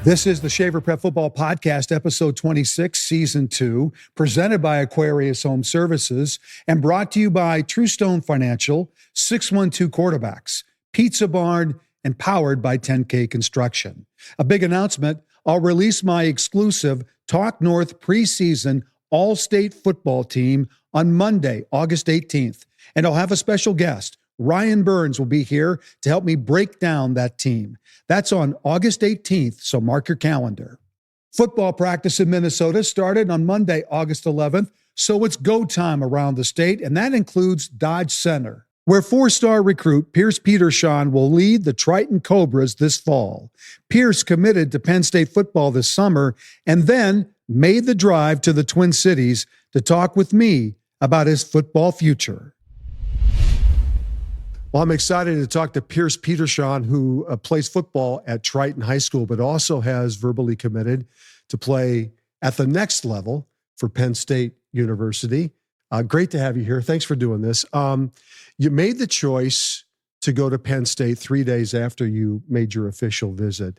This is the Shaver Prep Football Podcast, episode 26, season 2, presented by Aquarius Home Services and brought to you by True Stone Financial, 612 Quarterbacks, Pizza Barn, and powered by 10K Construction. A big announcement, I'll release my exclusive Talk North preseason all-state football team on Monday, August 18th. And I'll have a special guest. Ryan Burns will be here to help me break down that team. That's on August 18th, so mark your calendar. Football practice in Minnesota started on Monday, August 11th, so it's go time around the state, and that includes Dodge Center, where 4-star recruit Pierce Petersohn will lead the Triton Cobras this fall. Pierce committed to Penn State football this summer and then made the drive to the Twin Cities to talk with me about his football future. Well, I'm excited to talk to Pierce Petersohn, who plays football at Triton High School, but also has verbally committed to play at the next level for Penn State University. Great to have you here. Thanks for doing this. You made the choice to go to Penn State 3 days after you made your official visit.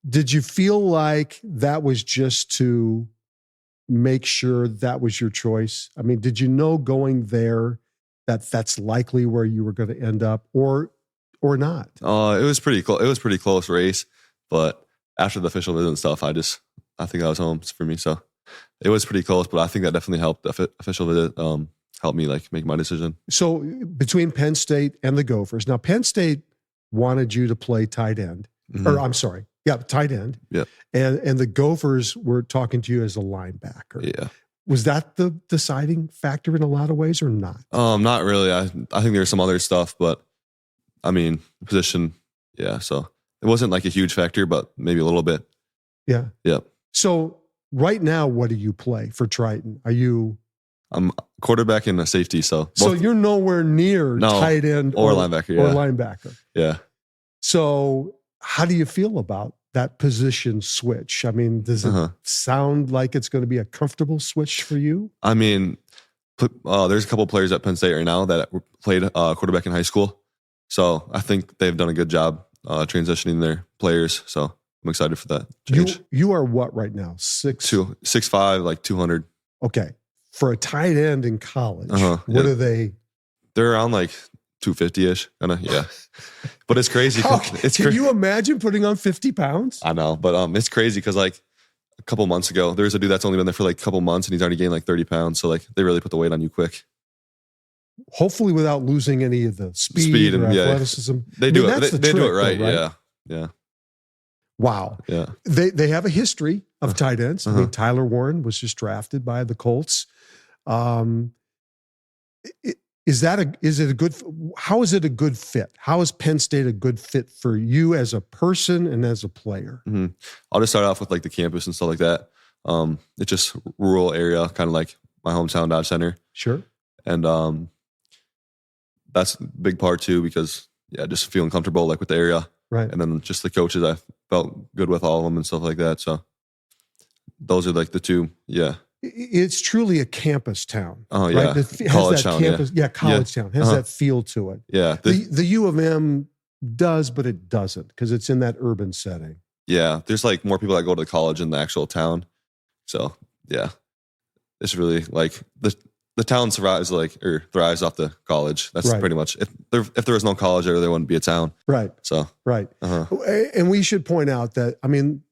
Did you feel like that was just to make sure that was your choice? I mean, did you know going there that's likely where you were going to end up, or not? It was pretty close. It was pretty close race, but after the official visit and stuff, I think I was home for me. So it was pretty close, but I think that definitely helped. The official visit helped me make my decision. So between Penn State and the Gophers, now Penn State wanted you to play tight end, tight end. Yeah, and the Gophers were talking to you as a linebacker. Yeah. Was that the deciding factor in a lot of ways or not? Not really. I think there's some other stuff, but I mean, position, yeah. So it wasn't like a huge factor, but maybe a little bit. Yeah. Yeah. So right now, what do you play for Triton? I'm quarterback and a safety. So you're nowhere near tight end or linebacker. Yeah. Or linebacker. Yeah. So how do you feel about that position switch? I mean, does it sound like it's going to be a comfortable switch for you? I mean, there's a couple of players at Penn State right now that played quarterback in high school. So I think they've done a good job transitioning their players. So I'm excited for that change. You are what right now? 6'5", like 200. Okay. For a tight end in college, what are they? They're around like 250-ish, kind of, yeah. But it's crazy. Can you imagine putting on 50 pounds? I know, but it's crazy because like a couple months ago, there's a dude that's only been there for like a couple months and he's already gained like 30 pounds. So like they really put the weight on you quick. Hopefully without losing any of the speed and athleticism. They do it. They do it right. Yeah. Yeah. Wow. Yeah. They have a history of tight ends. I mean, Tyler Warren was just drafted by the Colts. How is it a good fit? How is Penn State a good fit for you as a person and as a player? I'll just start off with like the campus and stuff like that. It's just rural area, kind of like my hometown, Dodge Center. Sure. And that's a big part too, because just feeling comfortable like with the area. Right. And then just the coaches, I felt good with all of them and stuff like that. So those are like the two. Yeah. It's truly a campus town. Oh, yeah. Right? College town. College town. Has that feel to it. Yeah. The U of M does, but it doesn't because it's in that urban setting. Yeah. There's like more people that go to college in the actual town. So, yeah. It's really like the town thrives off the college. That's pretty much, if there was no college there wouldn't be a town. Right. So. Right. And we should point out that, I mean,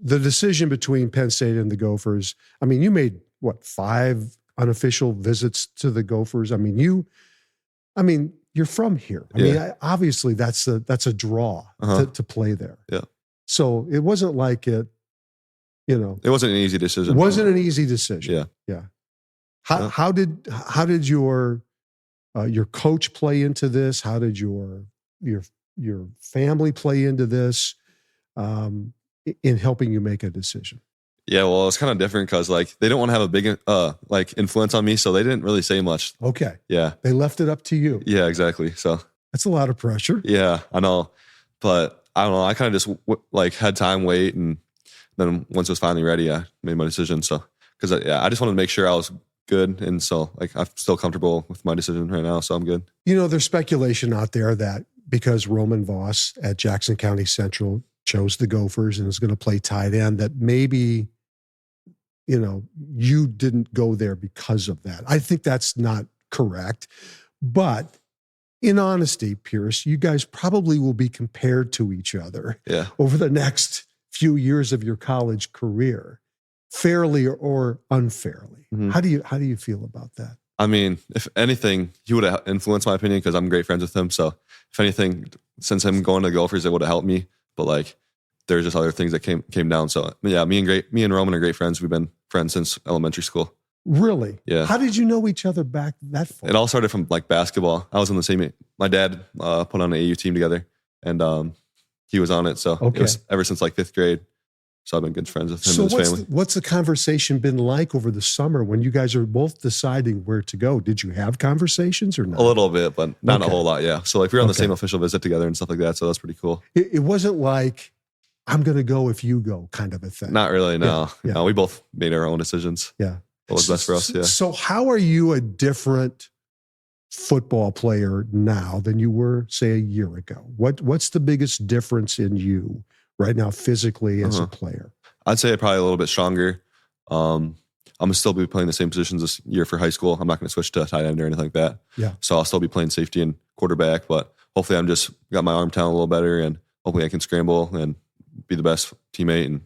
the decision between Penn State and the Gophers, I mean, you made, 5 unofficial visits to the Gophers? I mean, you're from here. I mean, obviously that's a draw to play there. Yeah. So it wasn't like it wasn't an easy decision. It wasn't an easy decision. Yeah. Yeah. How did your coach play into this? How did your family play into this? In helping you make a decision? Yeah, well, it's kind of different because like they don't want to have a big influence on me, so they didn't really say much. Okay. Yeah. They left it up to you. Yeah, exactly. So that's a lot of pressure. Yeah, I know, but I don't know. I kind of just had time wait, and then once it was finally ready, I made my decision. So because I just wanted to make sure I was good, and so I'm still comfortable with my decision right now, so I'm good. There's speculation out there that because Roman Voss at Jackson County Central chose the Gophers and is going to play tight end, that maybe, you didn't go there because of that. I think that's not correct. But in honesty, Pierce, you guys probably will be compared to each other over the next few years of your college career, fairly or unfairly. Mm-hmm. How do you feel about that? I mean, if anything, he would have influenced my opinion because I'm great friends with him. So if anything, since him going to the Gophers, it would have helped me. But like, there's just other things that came down. So yeah, me and Roman are great friends. We've been friends since elementary school. Really? Yeah. How did you know each other back that far? It all started from like basketball. I was on the same. My dad put on an AU team together, and he was on it. So it was ever since like 5th grade. So I've been good friends with him and his family. What's the conversation been like over the summer when you guys are both deciding where to go? Did you have conversations or not? A little bit, but not a whole lot. Yeah. So like we were on the same official visit together and stuff like that. So that's pretty cool. It wasn't like, I'm going to go if you go kind of a thing. Not really. No. Yeah. No, we both made our own decisions. Yeah. What was best for us. Yeah. So how are you a different football player now than you were, say, a year ago? What's the biggest difference in you right now physically as a player? I'd say probably a little bit stronger. I'm going to still be playing the same positions this year for high school. I'm not going to switch to tight end or anything like that. Yeah. So I'll still be playing safety and quarterback, but hopefully I'm just got my arm talent a little better, and hopefully I can scramble and be the best teammate and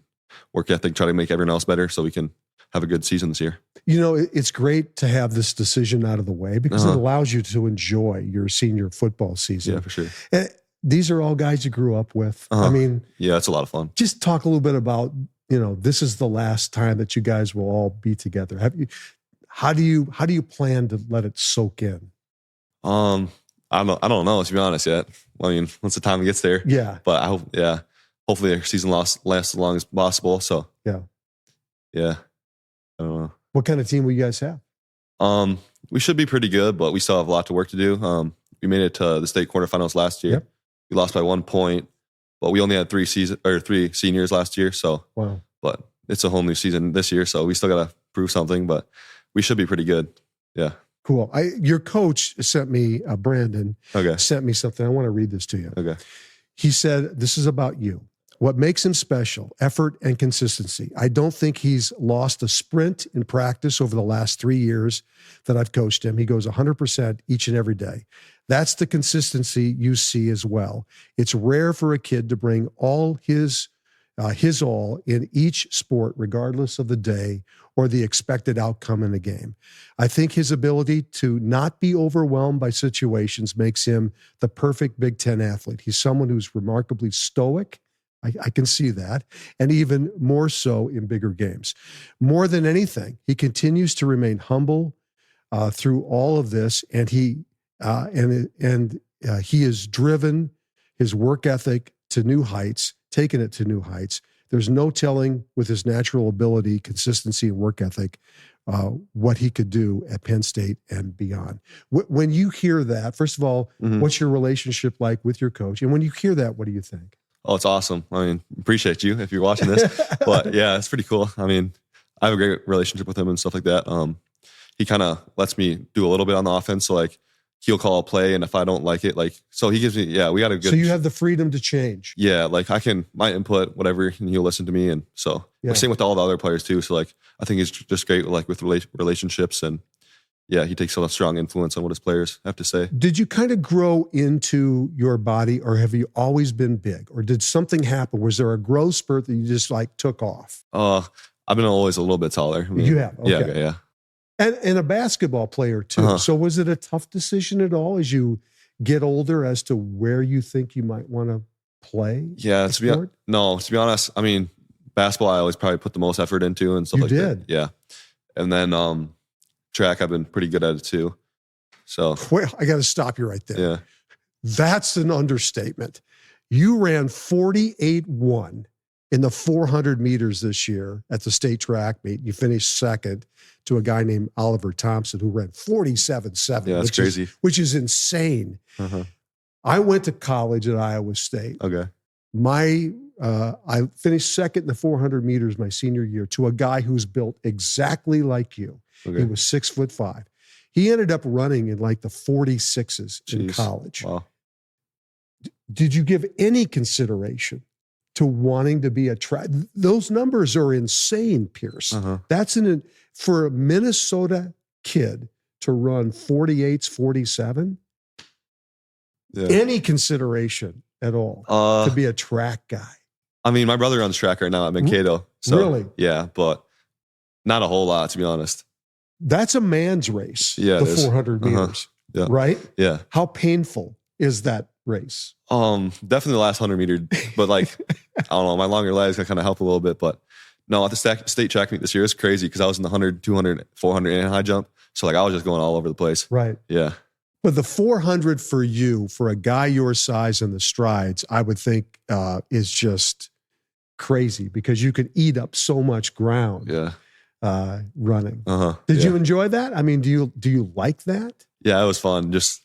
work ethic, try to make everyone else better so we can have a good season this year. It's great to have this decision out of the way because it allows you to enjoy your senior football season. Yeah, for sure. And these are all guys you grew up with. I mean, yeah, it's a lot of fun. Just talk a little bit about, this is the last time that you guys will all be together. How do you plan to let it soak in? I don't know, to be honest yet. I mean, once the time gets there. Yeah. But I hope, hopefully our season lasts as long as possible. So yeah. I don't know. What kind of team will you guys have? We should be pretty good, but we still have a lot to work to do. We made it to the state quarterfinals last year. Yep. We lost by 1 point, but we only had 3 seniors last year. So, wow. But it's a whole new season this year, so we still got to prove something. But we should be pretty good. Yeah. Cool. Your coach sent me, Brandon. Sent me something. I want to read this to you. Okay. He said, "This is about you. What makes him special, effort and consistency. I don't think he's lost a sprint in practice over the last 3 years that I've coached him. He goes 100% each and every day. That's the consistency you see as well. It's rare for a kid to bring all his all in each sport, regardless of the day or the expected outcome in the game. I think his ability to not be overwhelmed by situations makes him the perfect Big Ten athlete. He's someone who's remarkably stoic. I can see that, and even more so in bigger games. More than anything, he continues to remain humble through all of this, and he has driven his work ethic to new heights, taken it to new heights. There's no telling with his natural ability, consistency, and work ethic what he could do at Penn State and beyond." When you hear that, first of all, what's your relationship like with your coach? And when you hear that, what do you think? Oh, it's awesome. I mean, appreciate you if you're watching this. But yeah, it's pretty cool. I mean, I have a great relationship with him and stuff like that. He kind of lets me do a little bit on the offense. So like he'll call a play, and if I don't like it, so he gives me, we got a good. So you have the freedom to change. Yeah. Like my input, whatever, and he'll listen to me. And so we're same with all the other players too. So like, I think he's just great with relationships, and he takes a strong influence on what his players have to say. Did you kind of grow into your body, or have you always been big, or did something happen? Was there a growth spurt that you just took off? I've been always a little bit taller. I mean, you have? Okay. Yeah. And a basketball player too. So was it a tough decision at all as you get older as to where you think you might want to play? Yeah, to be honest, I mean, basketball I always probably put the most effort into and stuff that. Yeah. And then track, I've been pretty good at it too. So well, I got to stop you right there. Yeah. That's an understatement. You ran 48.1 in the 400 meters this year at the state track meet. You finished second to a guy named Oliver Thompson who ran 47.7. Yeah, that's crazy. Which is insane. I went to college at Iowa State. Okay. I finished second in the 400 meters my senior year to a guy who's built exactly like you. Okay. He was 6'5". He ended up running in the 46s in college. Wow. Did you give any consideration to wanting to be a track. Those numbers are insane, Pierce. That's for a Minnesota kid to run 48s, 47. Yeah. Any consideration at all to be a track guy? I mean, my brother runs track right now at Mankato. So, really? Yeah, but not a whole lot, to be honest. That's a man's race, yeah, the 400 meters, yeah. right? Yeah. How painful is that race? Definitely the last 100 meter, but like, I don't know, my longer legs kind of help a little bit, but no, at the state track meet this year, it's crazy because I was in the 100, 200, 400 and high jump. So like I was just going all over the place. Right. Yeah. But the 400 for you, for a guy your size in the strides, I would think is just crazy because you could eat up so much ground. Yeah. Running. Did you enjoy that? I mean, do you like that? Yeah, it was fun. Just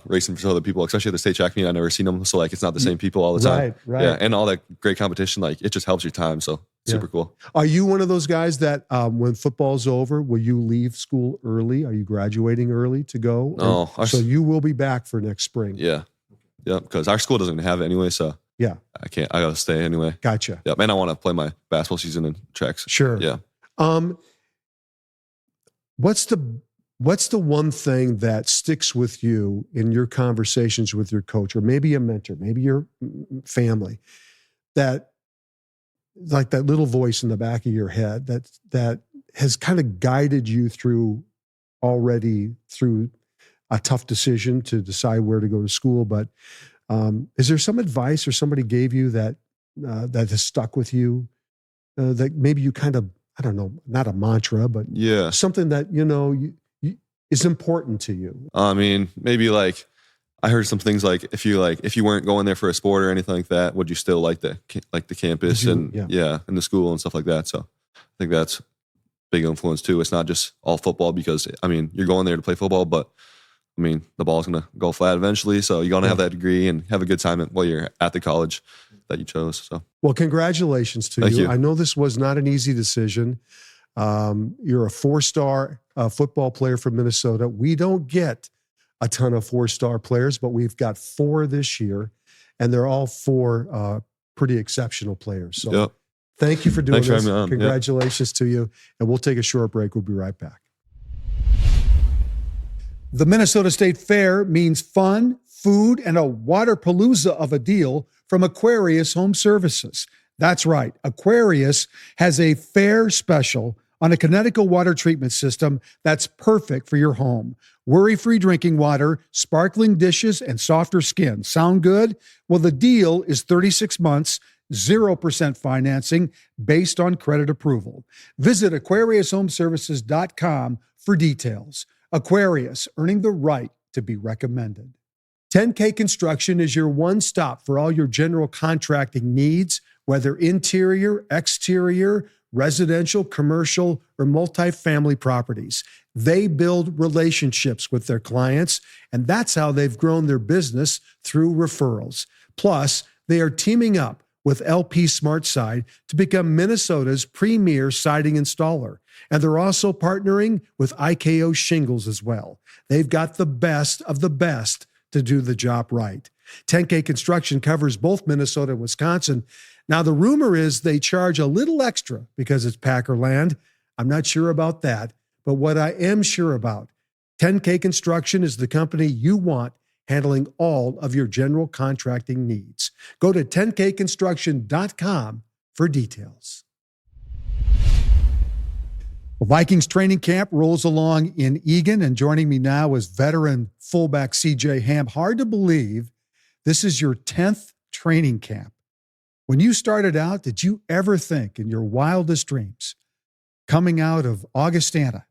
racing for other people, especially at the state track meet. I've never seen them, so like it's not the same people all the time. Right. Yeah, and all that great competition, like it just helps your time. So super cool. Are you one of those guys that when football's over, will you leave school early? Are you graduating early to go? No. So you will be back for next spring. Yeah. Yeah, because our school doesn't have it anyway, so yeah, I gotta stay anyway. Gotcha. Yeah, and I want to play my basketball season in tracks. Sure. Yeah. What's the one thing that sticks with you in your conversations with your coach, or maybe a mentor, maybe your family, that like that little voice in the back of your head that has kind of guided you through a tough decision to decide where to go to school? But is there some advice or somebody gave you that has stuck with you that maybe you kind of, I don't know, not a mantra, but something that, is important to you? I mean, maybe like I heard some things like if you weren't going there for a sport or anything like that, would you still like the campus and the school and stuff like that? So I think that's big influence too. It's not just all football because I mean, you're going there to play football, but I mean, the ball's going to go flat eventually. So you're going to have that degree and have a good time while you're at the college that you chose. So, well, congratulations to you. I know this was not an easy decision. You're a 4-star football player from Minnesota. We don't get a ton of 4-star players, but we've got 4 this year, and they're all 4 pretty exceptional players. So thank you for doing this. Congratulations to you. And we'll take a short break. We'll be right back. The Minnesota State Fair means fun, food, and a waterpalooza of a deal from Aquarius Home Services. That's right. Aquarius has a fair special on a Connecticut water treatment system that's perfect for your home. Worry-free drinking water, sparkling dishes, and softer skin. Sound good? Well, the deal is 36 months, 0% financing based on credit approval. Visit AquariusHomeservices.com for details. Aquarius, earning the right to be recommended. 10K Construction is your one stop for all your general contracting needs, whether interior, exterior, residential, commercial, or multifamily properties. They build relationships with their clients, and that's how they've grown their business through referrals. Plus, they are teaming up with LP SmartSide to become Minnesota's premier siding installer. And they're also partnering with IKO Shingles as well. They've got the best of the best to do the job right. 10K Construction covers both Minnesota and Wisconsin. Now, the rumor is they charge a little extra because it's Packer land. I'm not sure about that. But what I am sure about, 10K Construction is the company you want handling all of your general contracting needs. Go to 10kconstruction.com for details. Well, Vikings training camp rolls along in Eagan, and joining me now is veteran fullback CJ Ham. Hard to believe this is your 10th training camp. When you started out, did you ever think in your wildest dreams, coming out of Augustana,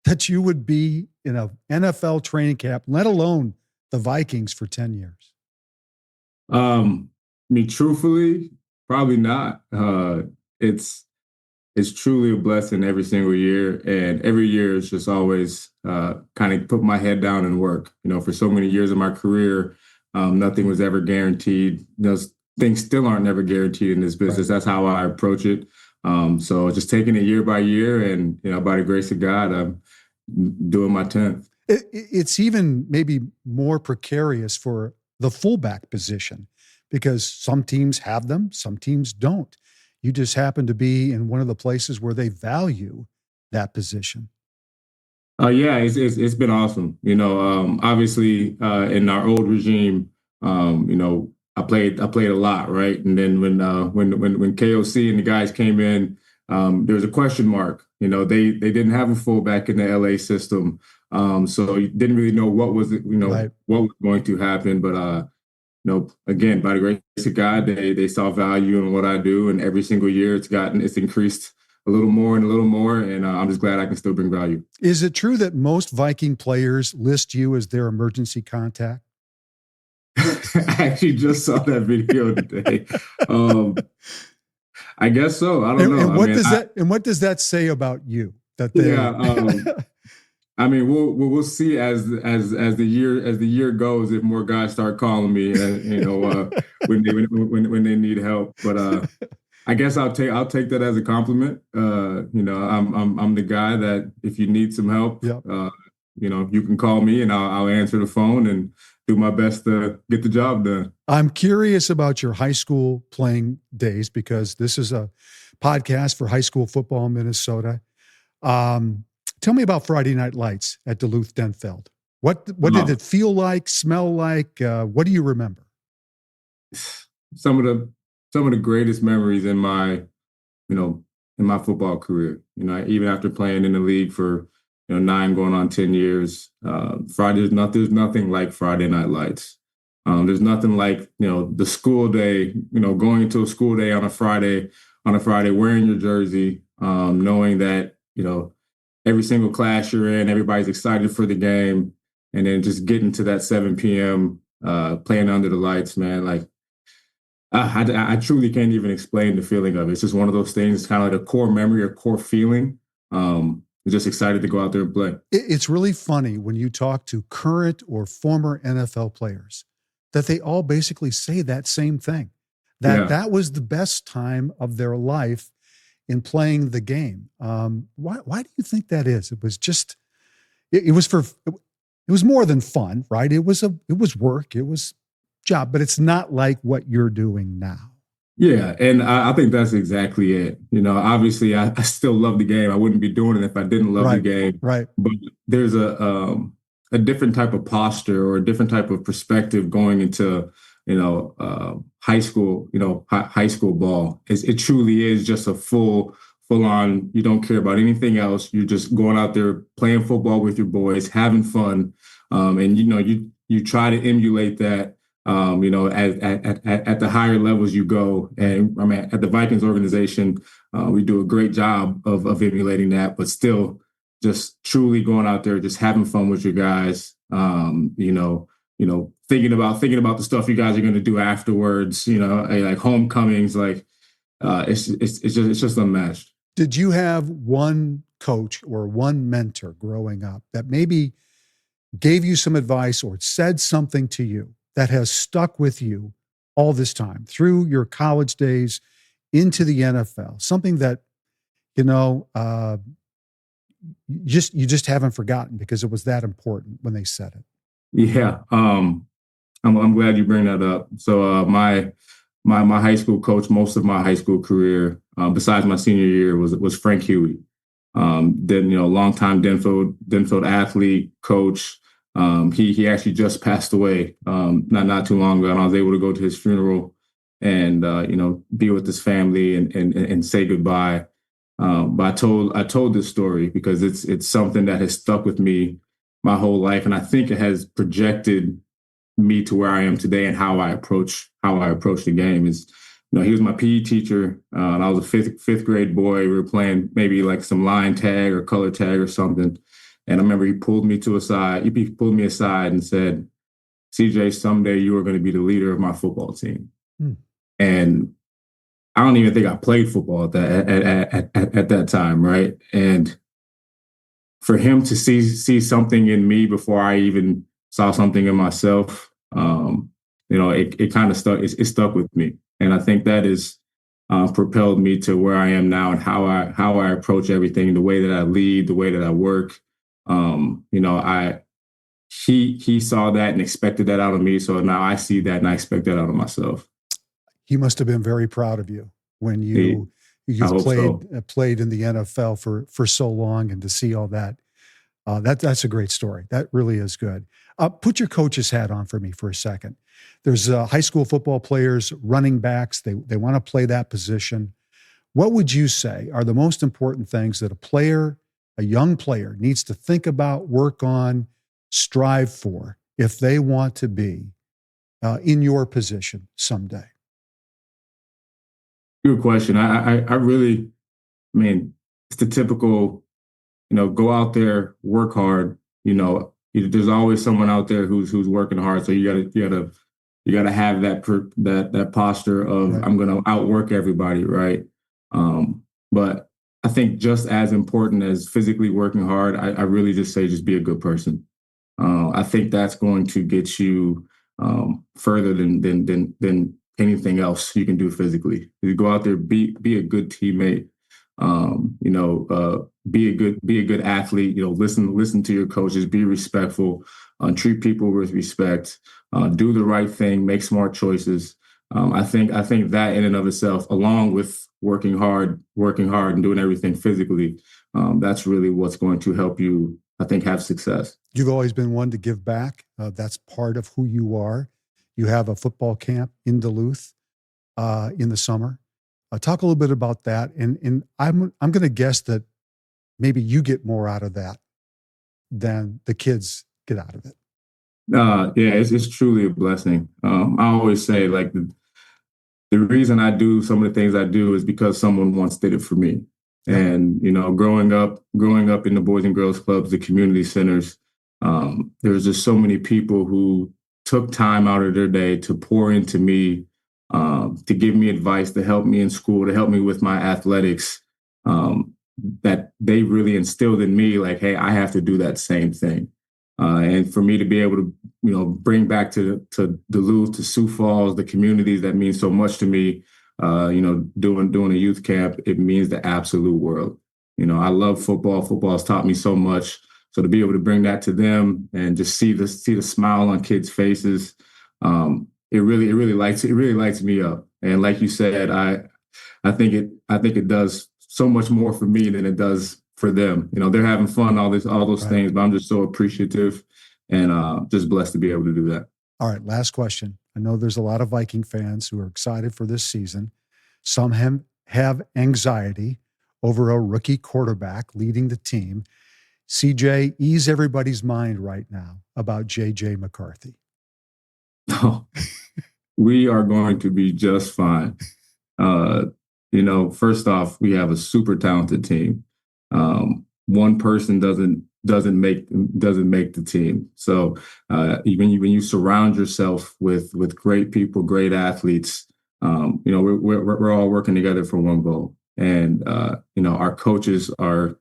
that you would be in an NFL training camp, let alone the Vikings, for 10 years? I mean, truthfully, probably not. It's truly a blessing every single year. And every year is just always kind of put my head down and work. You know, for so many years of my career, nothing was ever guaranteed. Those things still aren't never guaranteed in this business. Right. That's how I approach it. So just taking it year by year, and, you know, by the grace of God, I'm doing my 10th. It's even maybe more precarious for the fullback position because some teams have them, some teams don't. You just happen to be in one of the places where they value that position. Yeah, it's been awesome. Obviously, in our old regime, I played a lot, right? And then when KOC and the guys came in, there was a question mark. They didn't have a fullback in the LA system, so you didn't really know what was Right. what was going to happen. But again, by the grace of God, they saw value in what I do, and every single year it's increased a little more and a little more, and I'm just glad I can still bring value. Is it true that most Viking players list you as their emergency contact? I actually just saw that video today. I guess so. I don't know. And what does that say about you? That they, we'll see as the year goes if more guys start calling me, when they need help. But I guess I'll take that as a compliment. I'm the guy that if you need some help, Yep. You can call me and I'll answer the phone and do my best to get the job done. I'm curious about your high school playing days because this is a podcast for high school football in Minnesota. Tell me about Friday Night Lights at Duluth Denfeld. What did it feel like, smell like? What do you remember? Some of the greatest memories in my football career. Even after playing in the league for 9 going on 10 years, there's nothing like Friday Night Lights. There's nothing like the school day. Going into a school day on a Friday, wearing your jersey, knowing that every single class you're in, everybody's excited for the game, and then just getting to that 7 p.m. Playing under the lights, man. Like I truly can't even explain the feeling of it. It's just one of those things, kind of like a core memory or core feeling. Just excited to go out there and play. It's really funny when you talk to current or former NFL players that they all basically say that same thing, that was the best time of their life in playing the game. Why do you think that is? It was just, it was more than fun, right? It was work, it was job, but it's not like what you're doing now. Yeah, and I think that's exactly it. Obviously, I still love the game. I wouldn't be doing it if I didn't love the game. Right. But there's a different type of posture or a different type of perspective going into high school. High school ball. It truly is just a full on. You don't care about anything else. You're just going out there playing football with your boys, having fun, and you try to emulate that. At the higher levels you go. And at the Vikings organization, we do a great job of emulating that, but still just truly going out there, just having fun with your guys, thinking about the stuff you guys are going to do afterwards, like homecomings, like it's just unmatched. Did you have one coach or one mentor growing up that maybe gave you some advice or said something to you that has stuck with you all this time through your college days into the NFL? Something that, you just haven't forgotten because it was that important when they said it. Yeah. I'm glad you bring that up. So my high school coach, most of my high school career, besides my senior year, was Frank Huey. Then, longtime Denfeld athlete, coach. He actually just passed away not too long ago, and I was able to go to his funeral and be with his family and say goodbye. But I told this story because it's something that has stuck with me my whole life, and I think it has projected me to where I am today and how I approach the game. Is he was my PE teacher, and I was a fifth grade boy. We were playing maybe like some line tag or color tag or something. And I remember he pulled me aside and said, CJ, someday you are going to be the leader of my football team. And I don't even think I played football at that time, right? And for him to see something in me before I even saw something in myself, it kind of stuck. It stuck with me, and I think that is propelled me to where I am now and how I approach everything, the way that I lead, the way that I work. He saw that and expected that out of me. So now I see that and I expect that out of myself. He must have been very proud of you when you played in the NFL for so long, and to see all that. That's a great story. That really is good. Put your coach's hat on for me for a second. There's high school football players, running backs. They want to play that position. What would you say are the most important things that a young player needs to think about, work on, strive for if they want to be in your position someday? Good question. I really, it's the typical, go out there, work hard. There's always someone out there who's working hard. So you gotta have that posture of, right, I'm gonna outwork everybody, right? But I think just as important as physically working hard, I really just say just be a good person. I think that's going to get you further than anything else you can do physically. You go out there, be a good teammate, be a good athlete, listen to your coaches, be respectful, treat people with respect, do the right thing, make smart choices. I think that in and of itself, along with working hard and doing everything physically, that's really what's going to help you, I think, have success. You've always been one to give back. That's part of who you are. You have a football camp in Duluth in the summer. Talk a little bit about that. And I'm going to guess that maybe you get more out of that than the kids get out of it. It's truly a blessing. I always say, like, the reason I do some of the things I do is because someone once did it for me. Yeah. And, growing up in the Boys and Girls Clubs, the community centers, there was just so many people who took time out of their day to pour into me, to give me advice, to help me in school, to help me with my athletics, that they really instilled in me, like, hey, I have to do that same thing. And for me to be able to, bring back to Duluth, to Sioux Falls, the communities that mean so much to me, doing a youth camp, it means the absolute world. I love football. Football has taught me so much. So to be able to bring that to them and just see the smile on kids' faces, it really lights me up. And like you said, I think it does so much more for me than it does for them. They're having fun, all those right, things, but I'm just so appreciative and just blessed to be able to do that. All right, last question. I know there's a lot of Viking fans who are excited for this season. Some have anxiety over a rookie quarterback leading the team. CJ, ease everybody's mind right now about JJ McCarthy. Oh, we are going to be just fine. First off, we have a super talented team. One person doesn't make the team. So when you surround yourself with great people, great athletes, we're all working together for one goal. And our coaches are,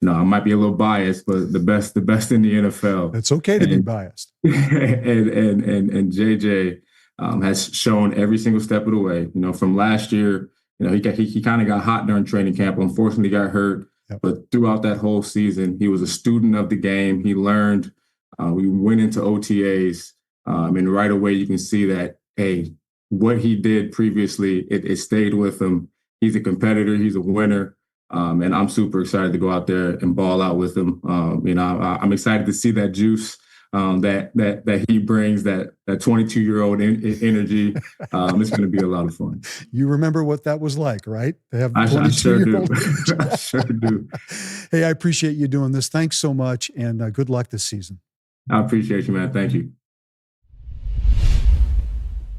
I might be a little biased, but the best in the NFL. It's okay to be biased. and JJ has shown every single step of the way. From last year, he kind of got hot during training camp. Unfortunately, got hurt. Yep. But throughout that whole season, he was a student of the game. He learned. We went into OTAs, and right away you can see that, hey, what he did previously, it stayed with him. He's a competitor. He's a winner. And I'm super excited to go out there and ball out with him. I'm excited to see that juice that he brings, that 22-year-old energy. It's going to be a lot of fun. You remember what that was like, right? They have I sure do. I sure do. Hey, I appreciate you doing this. Thanks so much, and good luck this season. I appreciate you, man. Thank you.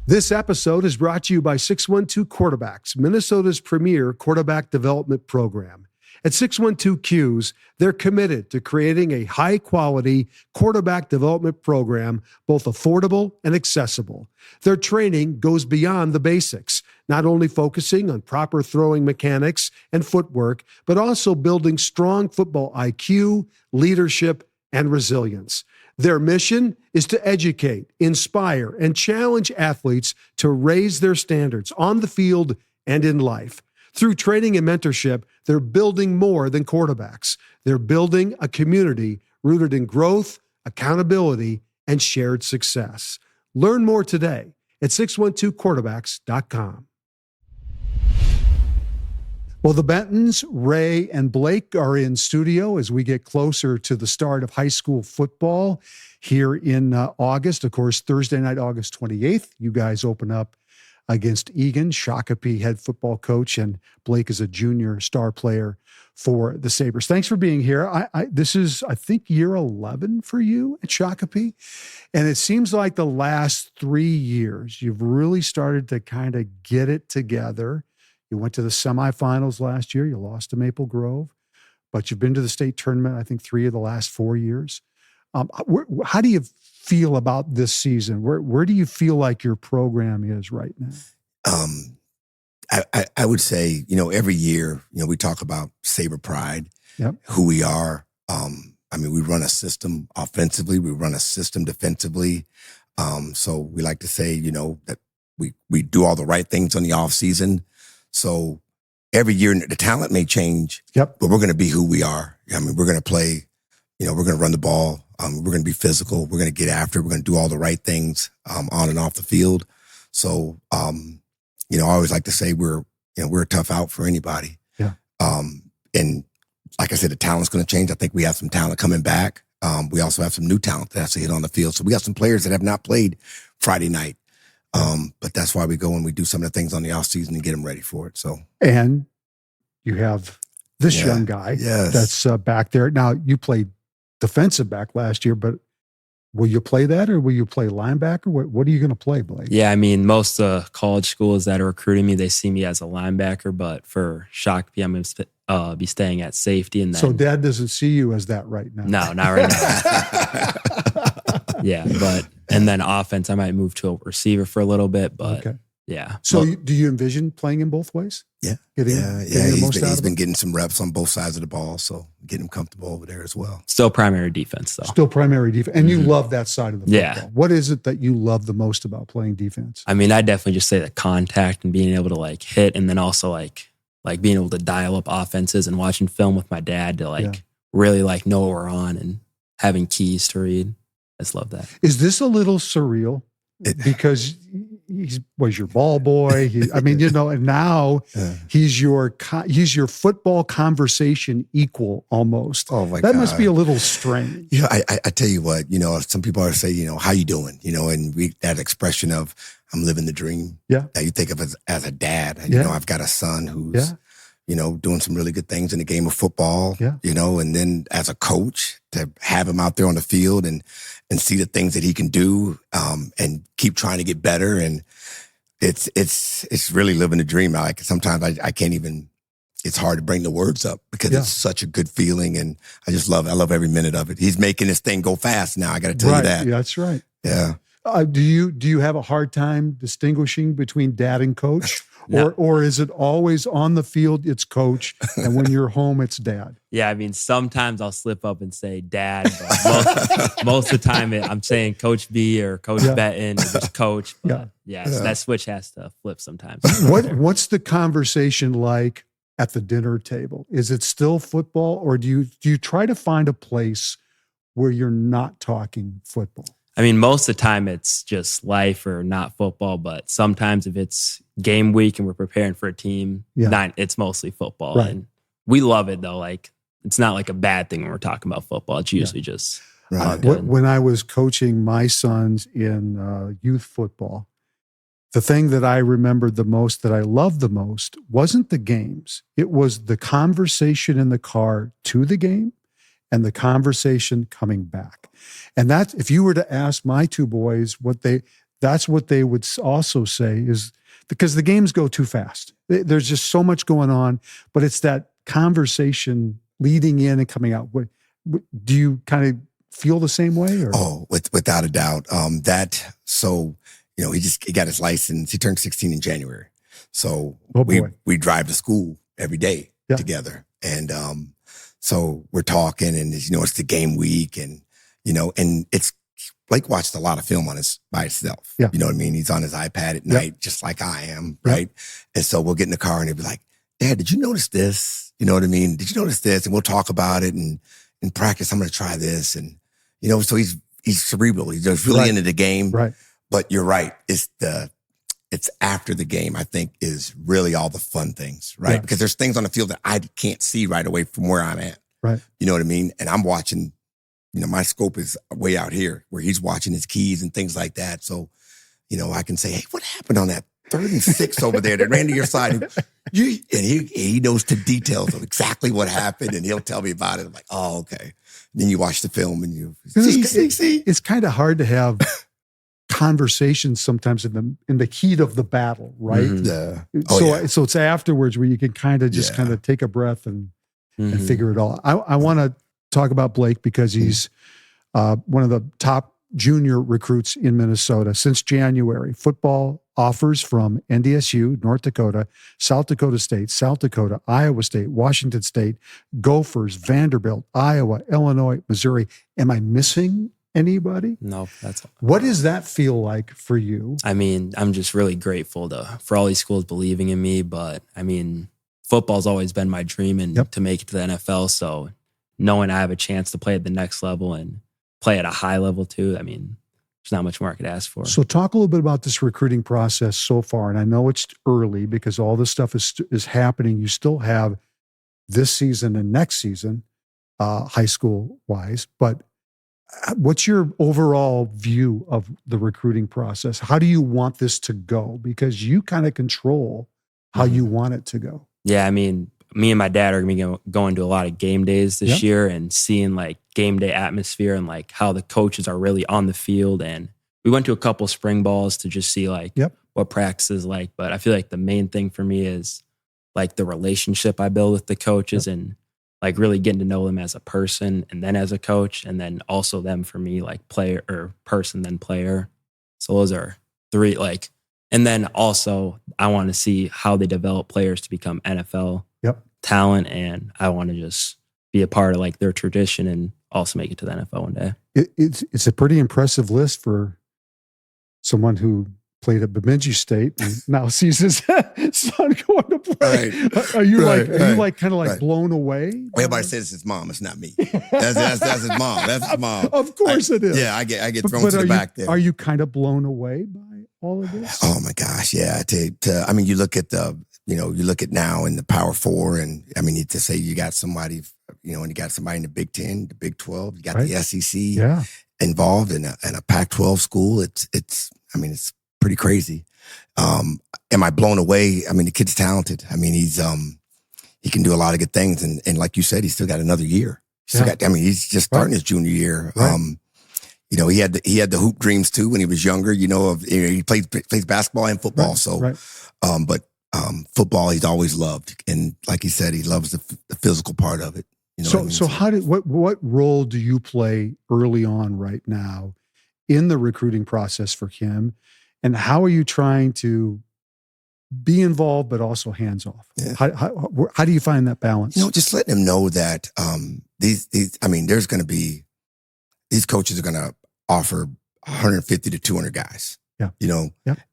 This episode is brought to you by 612 Quarterbacks, Minnesota's premier quarterback development program. At 612 Qs, they're committed to creating a high-quality quarterback development program, both affordable and accessible. Their training goes beyond the basics, not only focusing on proper throwing mechanics and footwork, but also building strong football IQ, leadership, and resilience. Their mission is to educate, inspire, and challenge athletes to raise their standards on the field and in life. Through training and mentorship, they're building more than quarterbacks. They're building a community rooted in growth, accountability, and shared success. Learn more today at 612quarterbacks.com. Well, the Bettons, Ray and Blake, are in studio as we get closer to the start of high school football here in August. Of course, Thursday night, August 28th, you guys open up against Egan. Shakopee head football coach, and Blake is a junior star player for the Sabres. Thanks for being here. This is, I think, year 11 for you at Shakopee. And it seems like the last 3 years, you've really started to kind of get it together. You went to the semifinals last year. You lost to Maple Grove, but you've been to the state tournament, I think, 3 of the last 4 years. How do you feel about this season? Where do you feel like your program is right now? I would say, every year, we talk about Sabre pride, yep, who we are. We run a system offensively. We run a system defensively. So we like to say, that we do all the right things on the off season. So every year the talent may change, yep, but we're going to be who we are. We're going to play, we're going to run the ball. We're going to be physical. We're going to get after it. We're going to do all the right things on and off the field. So, I always like to say we're a tough out for anybody. Yeah. And like I said, the talent's going to change. I think we have some talent coming back. We also have some new talent that has to hit on the field. So we got some players that have not played Friday night. But that's why we go and we do some of the things on the off season and get them ready for it. So, and you have this young guy that's back there. Now, you played defensive back last year, but will you play that, or will you play linebacker? What are you going to play, Blake? Yeah, most college schools that are recruiting me, they see me as a linebacker, but for Shakopee, I'm going to be staying at safety. And then, so Dad doesn't see you as that right now? No, not right now. Yeah, and then offense, I might move to a receiver for a little bit, but okay. Yeah. So do you envision playing in both ways? Yeah. Getting He's been getting some reps on both sides of the ball, so getting him comfortable over there as well. Still primary defense, though. Still primary defense. And you love that side of the football. Yeah. What is it that you love the most about playing defense? I definitely just say the contact and being able to hit, and then also like being able to dial up offenses and watching film with my dad to really know what we're on and having keys to read. I just love that. Is this a little surreal? Because he was your ball boy. And now he's your football conversation equal almost. Oh my God. That must be a little strange. I tell you what, some people are saying, how you doing? And that expression of I'm living the dream. Yeah. That you think of as a dad. And, I've got a son who's, doing some really good things in the game of football, and then as a coach to have him out there on the field and see the things that he can do, and keep trying to get better. And it's really living the dream. Sometimes I can't even, it's hard to bring the words up because it's such a good feeling. And I love every minute of it. He's making this thing go fast now. I got to tell you that. Yeah, that's right. Yeah. Do you have a hard time distinguishing between dad and coach? No. Or is it always on the field, it's coach, and when you're home, it's dad? Yeah, sometimes I'll slip up and say dad, but most of the time I'm saying Coach B or Coach Betton or just coach. But so that switch has to flip sometimes. What's the conversation like at the dinner table? Is it still football, or do you try to find a place where you're not talking football? Most of the time it's just life or not football, but sometimes if it's game week and we're preparing for a team, it's mostly football. Right. And we love it though. It's not like a bad thing when we're talking about football. It's usually just good. When I was coaching my sons in youth football, the thing that I remembered the most, that I loved the most, wasn't the games. It was the conversation in the car to the game and the conversation coming back. And that, if you were to ask my two boys that's what they would also say, is because the games go too fast. There's just so much going on, but it's that conversation leading in and coming out. Do you kind of feel the same way? Or? Oh, without a doubt. He got his license. He turned 16 in January. So we drive to school every day together. And so we're talking, and it's the game week, and it's Blake watched a lot of film by himself. Yeah. You know what I mean? He's on his iPad at night, just like I am, right? And so we'll get in the car and he'll be like, Dad, did you notice this? You know what I mean? Did you notice this? And we'll talk about it, and in practice, I'm going to try this. And, so he's cerebral. He's just really into the game. Right. But you're right. It's after the game, I think, is really all the fun things, right? Yeah. Because there's things on the field that I can't see right away from where I'm at. Right. You know what I mean? And I'm watching, my scope is way out here where he's watching his keys and things like that. So, I can say, hey, what happened on that 3rd and 6 over there that ran to your side? And he knows the details of exactly what happened, and he'll tell me about it. I'm like, oh, okay. Then you watch the film and you see. It's kind of hard to have conversations sometimes in the heat of the battle, right? Mm-hmm. So it's afterwards where you can kind of just kind of take a breath and figure it all. I want to talk about Blake because he's one of the top junior recruits in Minnesota since January. Football offers from NDSU, North Dakota, South Dakota State, South Dakota, Iowa State, Washington State, Gophers, Vanderbilt, Iowa, Illinois, Missouri. Am I missing anybody? No, that's all. What does that feel like for you? I mean, I'm just really grateful for all these schools believing in me. But I mean, football's always been my dream and to make it to the NFL. So knowing I have a chance to play at the next level and play at a high level too, I mean, there's not much more I could ask for. So talk a little bit about this recruiting process so far. And I know it's early because all this stuff is happening. You still have this season and next season, high school wise, but what's your overall view of the recruiting process? How do you want this to go? Because you kind of control how you want it to go. Yeah, I mean, me and my dad are going to be going to a lot of game days this year and seeing like game day atmosphere and like how the coaches are really on the field. And we went to a couple spring balls to just see like what practice is like. But I feel like the main thing for me is like the relationship I build with the coaches and like really getting to know them as a person and then as a coach, and then also them for me, like player or person, then player. So those are three, like, and then also I want to see how they develop players to become NFL talent. And I want to just be a part of like their tradition and also make it to the NFL one day. It's a pretty impressive list for someone who played at Bemidji State and now sees his son going to play. Right. Are you kind of blown away? Well, everybody says it's his mom. It's not me. That's his mom. That's his mom. Of course it is. Yeah, I get thrown to the back there. Are you kind of blown away by all of this? Oh my gosh, yeah. I mean, you look at you look at now in the Power Four, and I mean, to say you got somebody, and you got somebody in the Big 10, the Big 12, you got the SEC involved in a Pac-12 school. It's pretty crazy. Am I blown away? I mean, the kid's talented. I mean, he can do a lot of good things. And like you said, he's still got another year. He's just starting his junior year. Right. He had the hoop dreams too when he was younger, he plays basketball and football. But football, he's always loved. And like he said, he loves the physical part of it. What role do you play early on right now in the recruiting process for him? And how are you trying to be involved, but also hands off? Yeah. How do you find that balance? Just letting them know that there's going to be, these coaches are going to offer 150 to 200 guys. Yeah.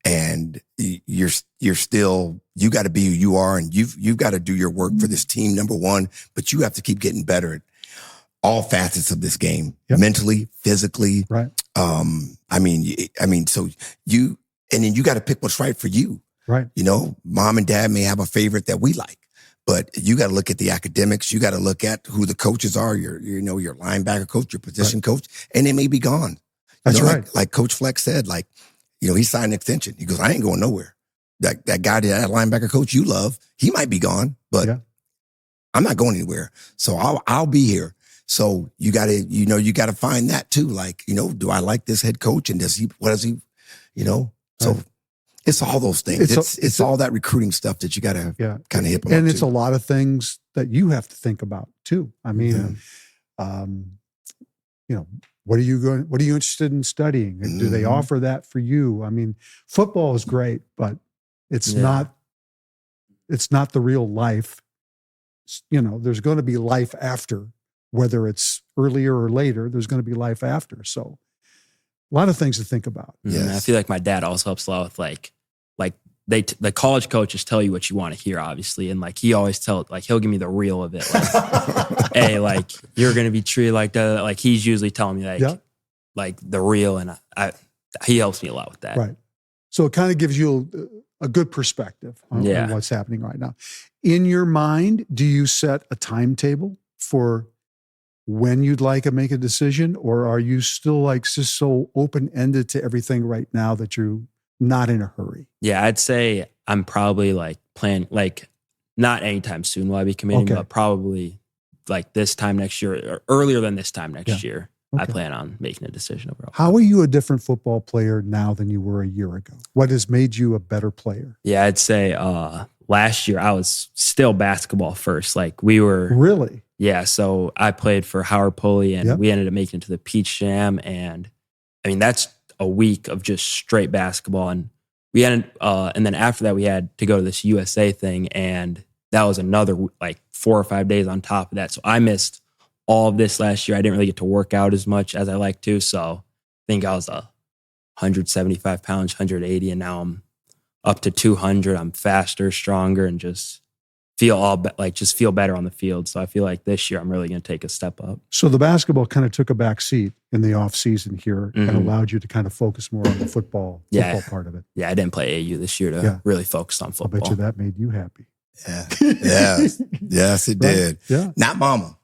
And you're still, you got to be who you are, and you've got to do your work for this team, number one, but you have to keep getting better at all facets of this game, mentally, physically. Right. So then you got to pick what's right for you. Right. Mom and dad may have a favorite that we like, but you got to look at the academics. You got to look at who the coaches are, your linebacker coach, your position coach, and they may be gone. That's right. Like Coach Flex said, he signed an extension. He goes, I ain't going nowhere. That guy, that linebacker coach you love, he might be gone, but I'm not going anywhere. So I'll be here. So you gotta find that too. Do I like this head coach, and what does he, so it's all those things. It's all that recruiting stuff that you gotta kind of hit them. And it's a lot of things that you have to think about too. I mean, what are you interested in studying? Do they offer that for you? I mean, football is great, but it's not the real life. There's going to be life after, whether it's earlier or later, there's going to be life after. So a lot of things to think about. Yeah. I feel like my dad also helps a lot with the college coaches tell you what you want to hear, obviously. And he always he'll give me the real of it. Hey, you're going to be treated like that. He's usually telling me the real. And he helps me a lot with that. Right. So it kind of gives you a good perspective on what's happening right now. In your mind, do you set a timetable for when you'd like to make a decision, or are you still like just so open-ended to everything right now that you're not in a hurry? Yeah, I'd say I'm probably like planning, like not anytime soon will I be committing, but probably like this time next year or earlier than this time next year. I plan on making a decision overall. How are you a different football player now than you were a year ago? What has made you a better player? Yeah, I'd say last year I was still basketball first. Like we were really. Yeah, so I played for Howard Pulley, and we ended up making it to the Peach Jam, and I mean that's a week of just straight basketball, and we ended, and then after that we had to go to this USA thing, and that was another like 4 or 5 days on top of that. So I missed all of this last year. I didn't really get to work out as much as I like to, so I think I was 175 pounds, 180, and now I'm up to 200. I'm faster, stronger, and just feel better on the field. So I feel like this year I'm really going to take a step up. So the basketball kind of took a back seat in the off season here and allowed you to kind of focus more on the football part of it. Yeah, I didn't play AU this year to really focus on football. I bet you that made you happy. Yeah. Yes, it did. Yeah. Not mama.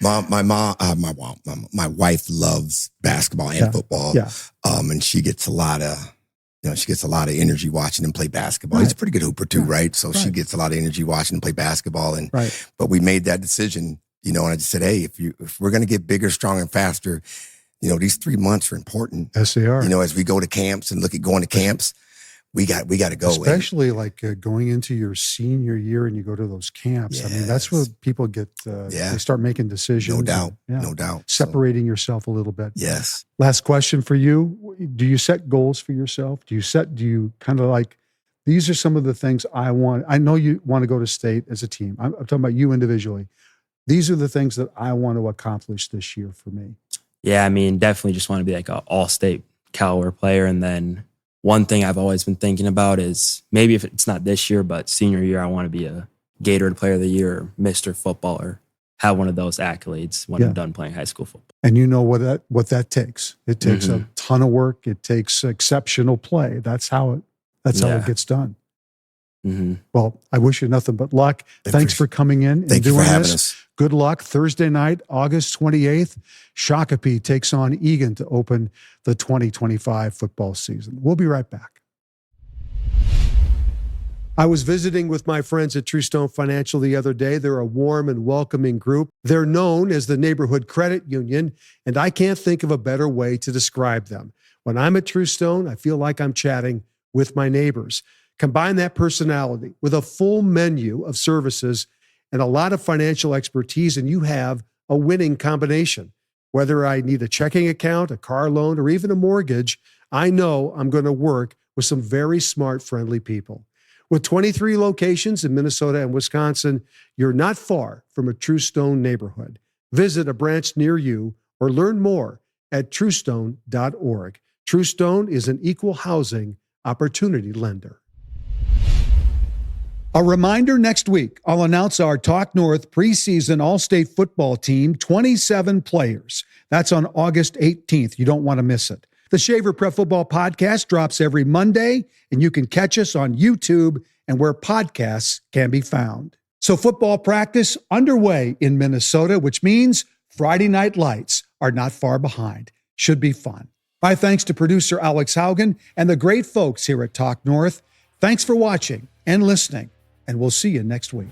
My wife loves basketball and football. Yeah. And she gets a lot of energy watching him play basketball. He's a pretty good hooper too, right? So she gets a lot of energy watching him play basketball. And but we made that decision, and I just said, hey, if we're going to get bigger, stronger, and faster, these 3 months are important. Yes, they are. As we go to camps and look at going to camps, we got to go. Especially like going into your senior year and you go to those camps. Yes. I mean, that's where people get, they start making decisions. No doubt. No doubt. Separating yourself a little bit. Yes. Last question for you. Do you set goals for yourself? Do you kind of like, these are some of the things I want. I know you want to go to state as a team. I'm talking about you individually. These are the things that I want to accomplish this year for me. Yeah, I mean, definitely just want to be like an all-state caliber player. And then one thing I've always been thinking about is maybe if it's not this year, but senior year, I want to be a Gatorade Player of the Year or Mr. Football or have one of those accolades when I'm done playing high school football. And you know what that takes. It takes a ton of work. It takes exceptional play. That's how it gets done. Mm-hmm. Well, I wish you nothing but luck. Thanks for coming in and doing this. Good luck. Thursday night, August 28th, Shakopee takes on Egan to open the 2025 football season. We'll be right back. I was visiting with my friends at Truestone Financial the other day. They're a warm and welcoming group. They're known as the Neighborhood Credit Union, and I can't think of a better way to describe them. When I'm at Truestone, I feel like I'm chatting with my neighbors. Combine that personality with a full menu of services and a lot of financial expertise, and you have a winning combination. Whether I need a checking account, a car loan, or even a mortgage, I know I'm going to work with some very smart, friendly people. With 23 locations in Minnesota and Wisconsin, you're not far from a Truestone neighborhood. Visit a branch near you or learn more at truestone.org. Truestone is an equal housing opportunity lender. A reminder, next week, I'll announce our Talk North preseason all-state football team, 27 players. That's on August 18th. You don't want to miss it. The Shaver Prep Football Podcast drops every Monday, and you can catch us on YouTube and where podcasts can be found. So football practice underway in Minnesota, which means Friday Night Lights are not far behind. Should be fun. My thanks to producer Alex Haugen and the great folks here at Talk North. Thanks for watching and listening, and we'll see you next week.